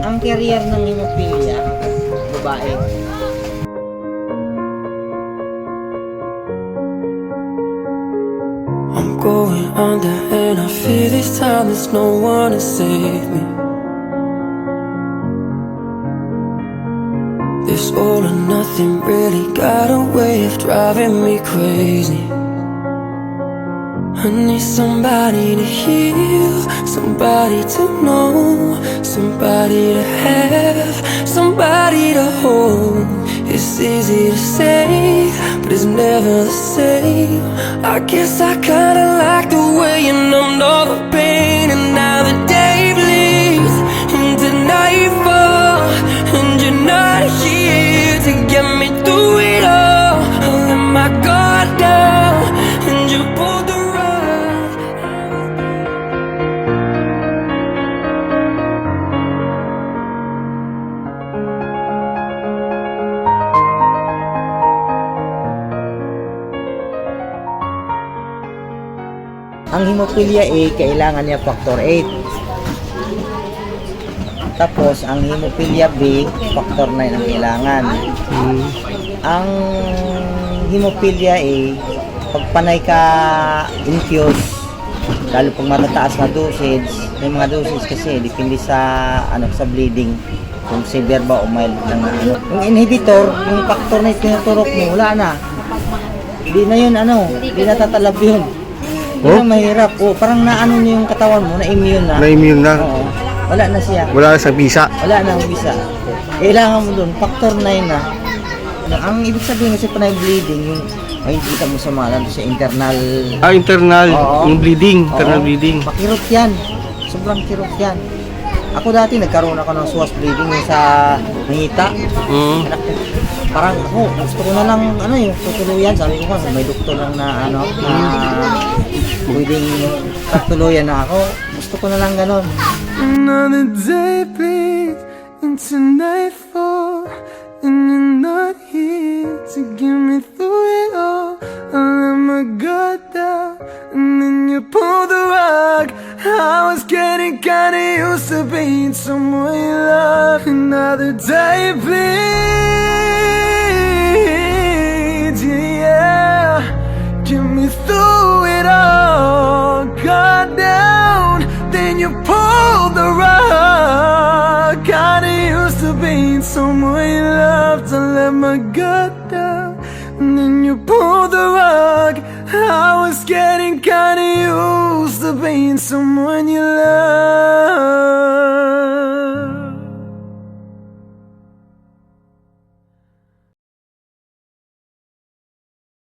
ang career ng hemophilia, babae. I'm going under and I feel this time there's no one to save me. This all or nothing really got a way of driving me crazy. I need somebody to heal, somebody to know, somebody to have, somebody to hold. It's easy to say, but it's never the same. I guess I kinda like the way you numbed all the pain. And now the day bleeds into nightfall, and you're not here to get me through it all. I let my guard down, and you pulled the rug. Ang hemophilia A, kailangan niya factor 8. Tapos, ang hemophilia B, factor 9 ang kailangan. Ang hemophilia A, pag panay ka infuse, lalo pag matataas na dosage, may mga dosage kasi, depende sa, sa bleeding, kung severe ba o mild lang na ano. Yung inhibitor, yung factor 9 tinuturok mo, wala na. Hindi na yun, hindi na tatalab yun. Yun ang mahirap. Parang naano niyo yung katawan mo, na-immune na. Na-immune na. Oo. Wala na siya. Wala sa bisa. Wala na ang bisa. Kailangan mo dun, factor 9 na. Ang ibig sabihin kasi panay bleeding, yung makikita mo sa mga sa internal. Internal. Oo. Yung bleeding. Internal Oo. bleeding. Pakirot yan. Sobrang kirot yan. Ako dati nagkaroon ako ng swas bleeding yung sa nangita. Parang ako, gusto ko na lang, yung tutuluyan. Sabi ko may doktor lang na, pwedeng tutuluyan na ako. Gusto ko na lang ganon. Another day bleeds into nightfall, and you're not here to get me through it all. I let my guard down, and then you pulled the rug. I was getting kinda used to being someone you love. Another day bleeds, yeah. Get me through it all. Guard down, then you pulled the rug. Kinda used to being someone you loved. I let my guard down, and then you pulled the rug. I was getting kinda used to being someone you loved.